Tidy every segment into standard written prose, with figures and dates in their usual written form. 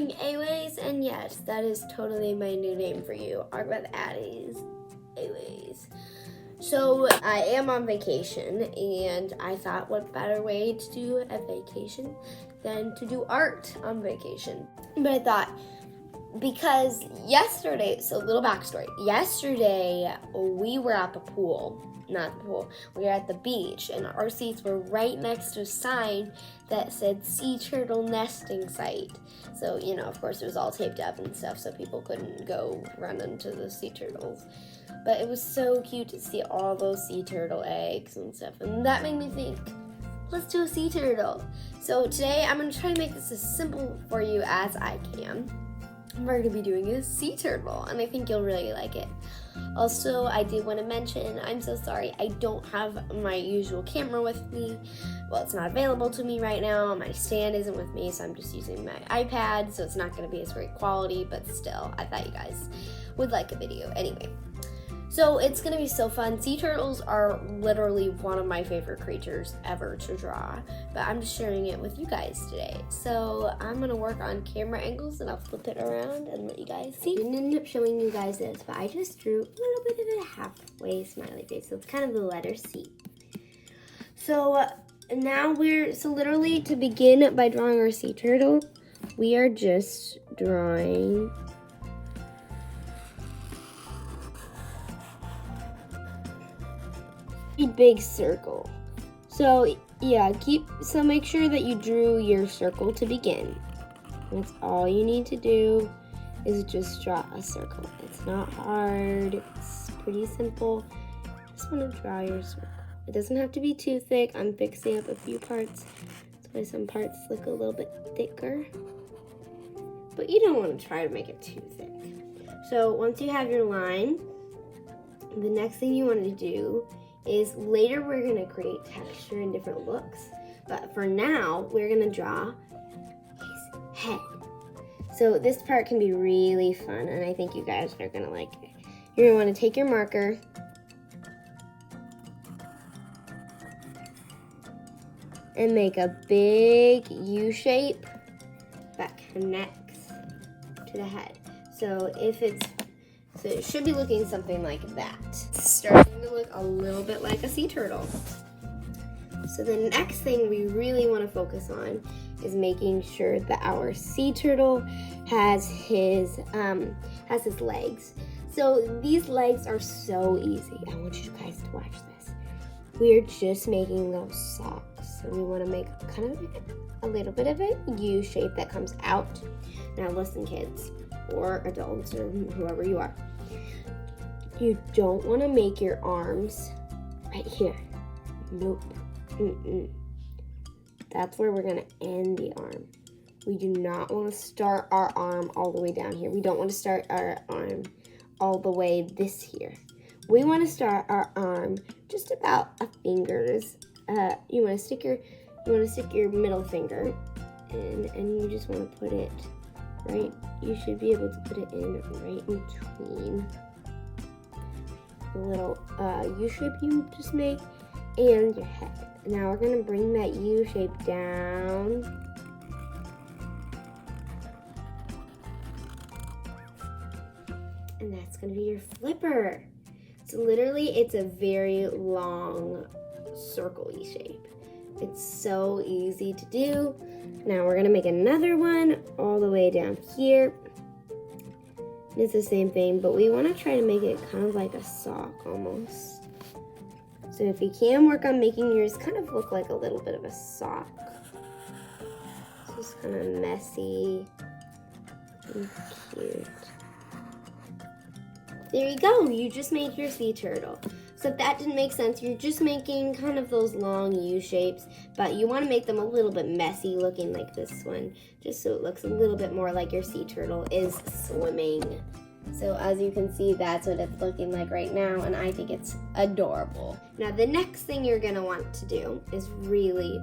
watching Aways, and yes, that is totally my new name for you. Art with Addie's Aways. So I am on vacation, and I thought what better way to do a vacation than to do art on vacation. But I thought, because yesterday, so little backstory, yesterday we were at the pool. Not the pool, we were at the beach, and our seats were right next to a sign that said sea turtle nesting site. So, you know, of course it was all taped up and stuff so people couldn't go run into the sea turtles. But it was so cute to see all those sea turtle eggs and stuff, and that made me think, let's do a sea turtle. So today I'm going to try to make this as simple for you as I can. We're going to be doing a sea turtle, and I think you'll really like it. Also, I did want to mention, I'm so sorry, I don't have my usual camera with me. Well, it's not available to me right now. My stand isn't with me, so I'm just using my iPad, so it's not going to be as great quality, but still, I thought you guys would like a video. Anyway, so it's going to be so fun. Sea turtles are literally one of my favorite creatures ever to draw, but I'm just sharing it with you guys today. So I'm going to work on camera angles, and I'll flip it around and let you guys see. I didn't end up showing you guys this, but I just drew a little bit of a halfway smiley face, so it's kind of the letter C. So now so literally to begin by drawing our sea turtle, we are just drawing a big circle. So yeah, so make sure that you drew your circle to begin. That's all you need to do, is just draw a circle. It's not hard, it's pretty simple. Just want to draw your circle. It doesn't have to be too thick. I'm fixing up a few parts. That's why some parts look a little bit thicker. But you don't want to try to make it too thick. So once you have your line, the next thing you want to do is later we're going to create texture and different looks. But for now, we're going to draw his head. So this part can be really fun, and I think you guys are going to like it. You're going to want to take your marker and make a big U shape that connects to the head. So it should be looking something like that. It's starting to look a little bit like a sea turtle. So the next thing we really want to focus on is making sure that our sea turtle has his legs. So these legs are so easy. I want you guys to watch this. We're just making those socks. So we want to make kind of a little bit of a U shape that comes out. Now listen, kids, or adults, or whoever you are. You don't want to make your arms right here. Nope. That's where we're going to end the arm. We do not want to start our arm all the way down here. We don't want to start our arm all the way this here. We want to start our arm just about a finger's. You want to stick your middle finger in, and you just want to put it right. You should be able to put it in right in between the little U shape you just made and your head. Now we're going to bring that U shape down. And that's going to be your flipper. So literally it's a very long circle-y shape. It's so easy to do. Now we're going to make another one all the way down here. It's the same thing, but we want to try to make it kind of like a sock almost. So if you can, work on making yours kind of look like a little bit of a sock. It's just kind of messy and cute. There you go, you just made your sea turtle. So if that didn't make sense, you're just making kind of those long U shapes, but you want to make them a little bit messy looking like this one, just so it looks a little bit more like your sea turtle is swimming. So as you can see, that's what it's looking like right now, and I think it's adorable. Now the next thing you're going to want to do is really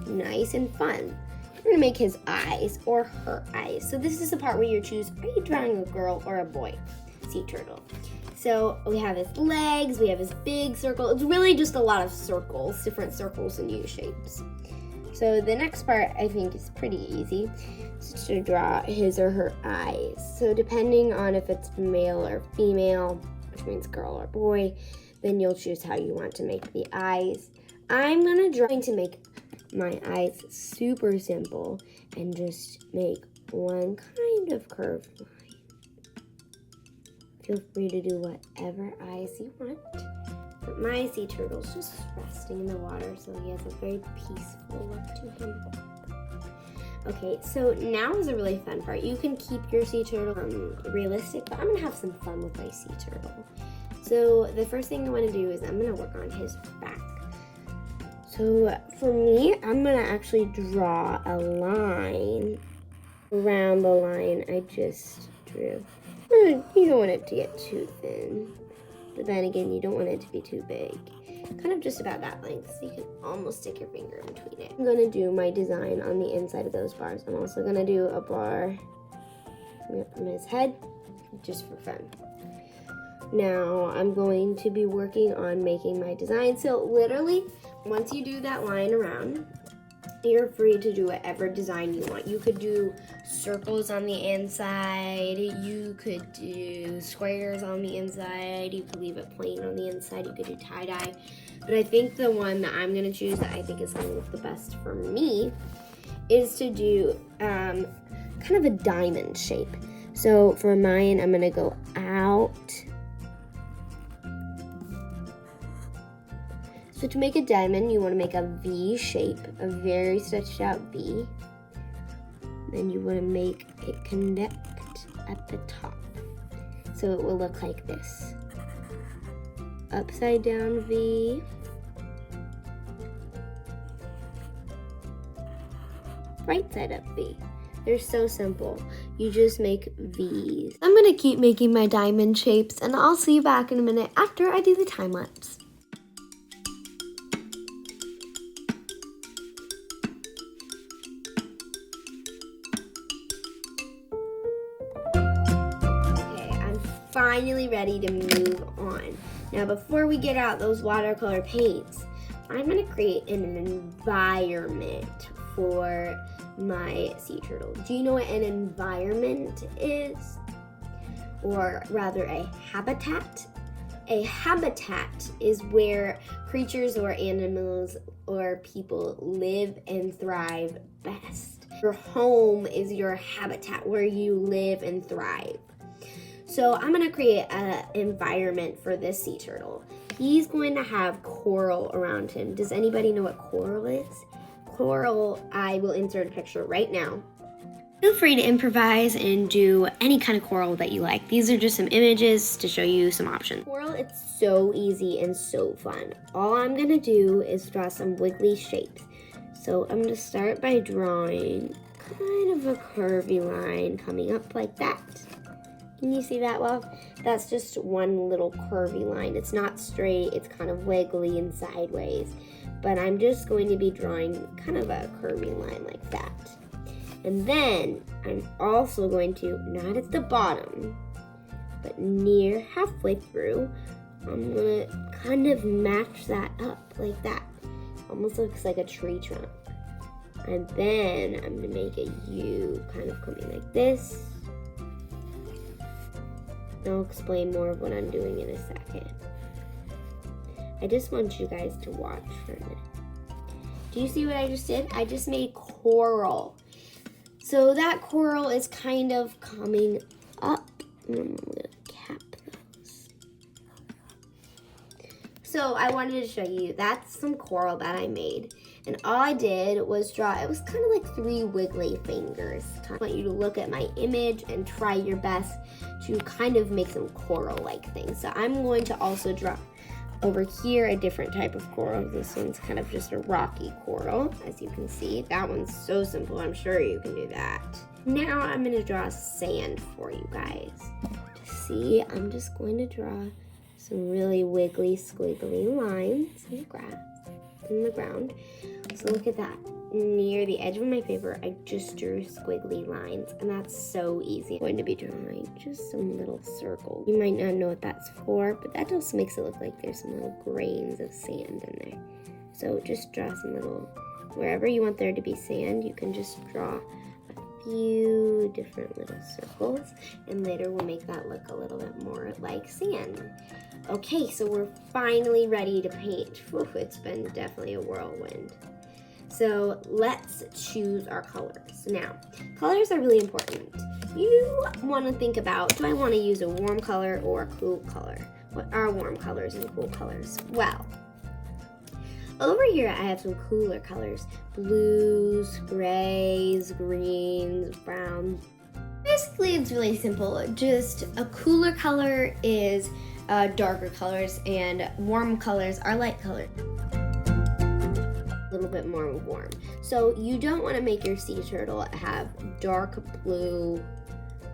nice and fun. You're going to make his eyes or her eyes. So this is the part where you choose, are you drawing a girl or a boy sea turtle? So we have his legs, we have his big circle. It's really just a lot of circles, different circles and U shapes. So the next part I think is pretty easy. It's to draw his or her eyes. So depending on if it's male or female, which means girl or boy, then you'll choose how you want to make the eyes. I'm going to make my eyes super simple and just make one kind of curved line. Feel free to do whatever eyes you want. But my sea turtle's just resting in the water, so he has a very peaceful look to him. Okay, so now is a really fun part. You can keep your sea turtle realistic, but I'm gonna have some fun with my sea turtle. So the first thing I wanna do is I'm gonna work on his back. So for me, I'm gonna actually draw a line around the line I just drew. You don't want it to get too thin, but then again, you don't want it to be too big. Kind of just about that length, so you can almost stick your finger in between it. I'm gonna do my design on the inside of those bars. I'm also gonna do a bar coming up from his head, just for fun. Now, I'm going to be working on making my design. So literally, once you do that line around, you're free to do whatever design you want. You could do circles on the inside, you could do squares on the inside, you could leave it plain on the inside, you could do tie-dye. But I think the one that I'm gonna choose that I think is gonna look the best for me is to do kind of a diamond shape. So for mine, I'm gonna go out. So to make a diamond, you want to make a V shape, a very stretched out V. Then you want to make it connect at the top. So it will look like this. Upside down V. Right side up V. They're so simple. You just make V's. I'm going to keep making my diamond shapes, and I'll see you back in a minute after I do the time lapse. Finally ready to move on. Now before we get out those watercolor paints, I'm going to create an environment for my sea turtle. Do you know what an environment is? Or rather a habitat? A habitat is where creatures or animals or people live and thrive best. Your home is your habitat where you live and thrive. So I'm gonna create an environment for this sea turtle. He's going to have coral around him. Does anybody know what coral is? Coral, I will insert a picture right now. Feel free to improvise and do any kind of coral that you like. These are just some images to show you some options. Coral, it's so easy and so fun. All I'm gonna do is draw some wiggly shapes. So I'm gonna start by drawing kind of a curvy line coming up like that. Can you see that well? That's just one little curvy line. It's not straight, it's kind of wiggly and sideways. But I'm just going to be drawing kind of a curvy line like that. And then I'm also going to, not at the bottom, but near halfway through, I'm gonna kind of match that up like that. Almost looks like a tree trunk. And then I'm gonna make a U kind of coming like this. I'll explain more of what I'm doing in a second. I just want you guys to watch for a minute. Do you see what I just did? I just made coral. So that coral is kind of coming up. I'm gonna cap those. So I wanted to show you, that's some coral that I made. And all I did was draw, it was kind of like 3 wiggly fingers. I want you to look at my image and try your best to kind of make some coral-like things. So I'm going to also draw over here a different type of coral. This one's kind of just a rocky coral, as you can see. That one's so simple, I'm sure you can do that. Now I'm gonna draw sand for you guys. To see, I'm just going to draw some really wiggly, squiggly lines in the grass, in the ground. So look at that. Near the edge of my paper, I just drew squiggly lines, and that's so easy. I'm going to be drawing just some little circles. You might not know what that's for, but that just makes it look like there's some little grains of sand in there. So just draw some little wherever you want there to be sand, you can just draw a few different little circles, and later we'll make that look a little bit more like sand. Okay, so we're finally ready to paint. Whew, it's been definitely a whirlwind. So let's choose our colors. Now, colors are really important. You want to think about, do I want to use a warm color or a cool color? What are warm colors and cool colors? Well, over here I have some cooler colors. Blues, grays, greens, browns. Basically, it's really simple. Just a cooler color is darker colors, and warm colors are light colors. A little bit more warm. So you don't want to make your sea turtle have dark blue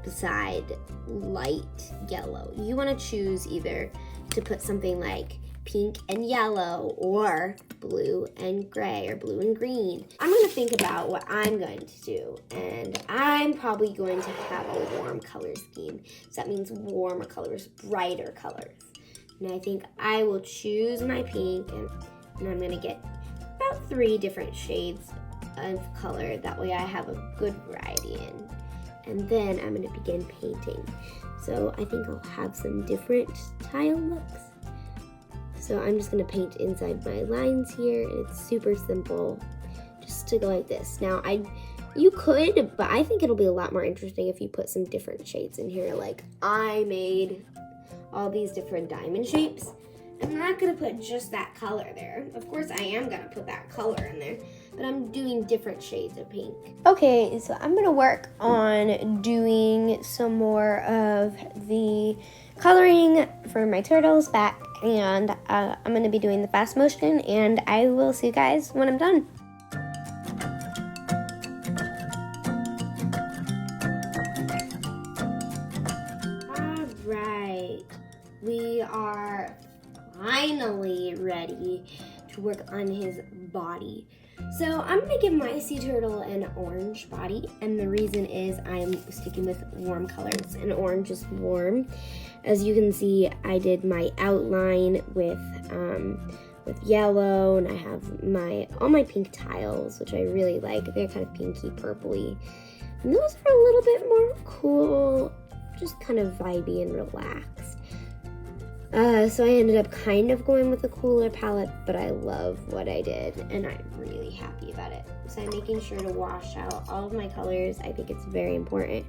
beside light yellow. You want to choose either to put something like pink and yellow, or blue and gray, or blue and green. I'm going to think about what I'm going to do, and I'm probably going to have a warm color scheme. So that means warmer colors, brighter colors. And I think I will choose my pink, and I'm going to get about 3 different shades of color. That way I have a good variety in. And then I'm going to begin painting. So I think I'll have some different tile looks. So I'm just going to paint inside my lines here, and it's super simple, just to go like this. Now, you could, but I think it'll be a lot more interesting if you put some different shades in here. Like, I made all these different diamond shapes. I'm not going to put just that color there. Of course, I am going to put that color in there, but I'm doing different shades of pink. Okay, so I'm going to work on doing some more of the coloring for my turtle's back, and I'm going to be doing the fast motion, and I will see you guys when I'm done. All right, we are finally ready to work on his body. So I'm going to give my sea turtle an orange body, and the reason is I'm sticking with warm colors, and orange is warm. As you can see, I did my outline with yellow, and I have all my pink tiles, which I really like. They're kind of pinky purpley, and those are a little bit more cool, just kind of vibey and relaxed. So I ended up kind of going with a cooler palette, but I love what I did, and I'm really happy about it. So I'm making sure to wash out all of my colors. I think it's very important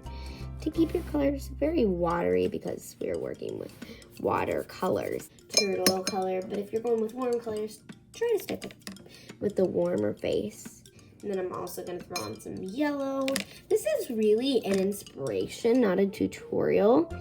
to keep your colors very watery because we're working with watercolors. Turtle color, but if you're going with warm colors, try to stick with the warmer face. And then I'm also going to throw on some yellow. This is really an inspiration, not a tutorial.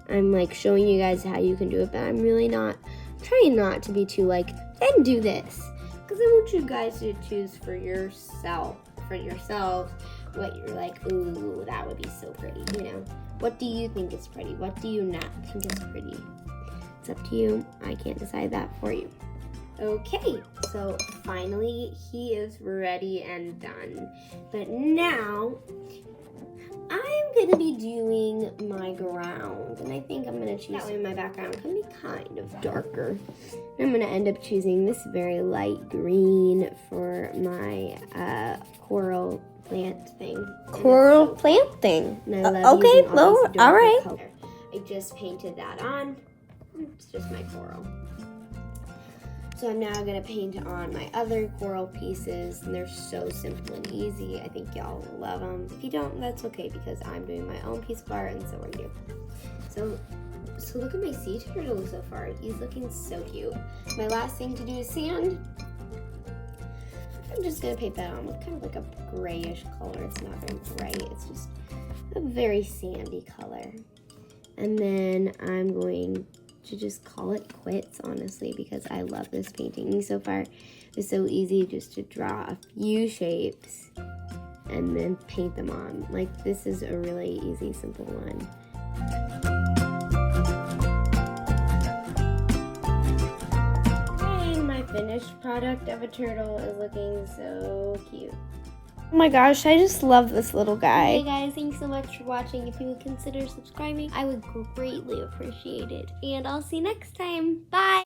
I'm like showing you guys how you can do it, but I'm really trying not to be too like, then do this. Because I want you guys to choose for yourselves, what you're like, ooh, that would be so pretty, you know? What do you think is pretty? What do you not think is pretty? It's up to you. I can't decide that for you. Okay, so finally he is ready and done. But now I'm going to be doing my ground, and I think I'm going to choose that way my background can be kind of darker. I'm going to end up choosing this very light green for my coral plant thing. Coral plant thing. And I love okay, using all these all right. colors. I just painted that on. It's just my coral. So I'm now going to paint on my other coral pieces, and they're so simple and easy. I think y'all love them. If you don't, that's okay, because I'm doing my own piece of art, and so are you. So look at my sea turtle so far. He's looking so cute. My last thing to do is sand. I'm just going to paint that on with kind of like a grayish color. It's not very bright. It's just a very sandy color. And then I'm going to just call it quits, honestly, because I love this painting so far. It's so easy just to draw a few shapes and then paint them on. Like, this is a really easy, simple one. And my finished product of a turtle is looking so cute. Oh my gosh, I just love this little guy. Hey guys, thanks so much for watching. If you would consider subscribing, I would greatly appreciate it. And I'll see you next time. Bye!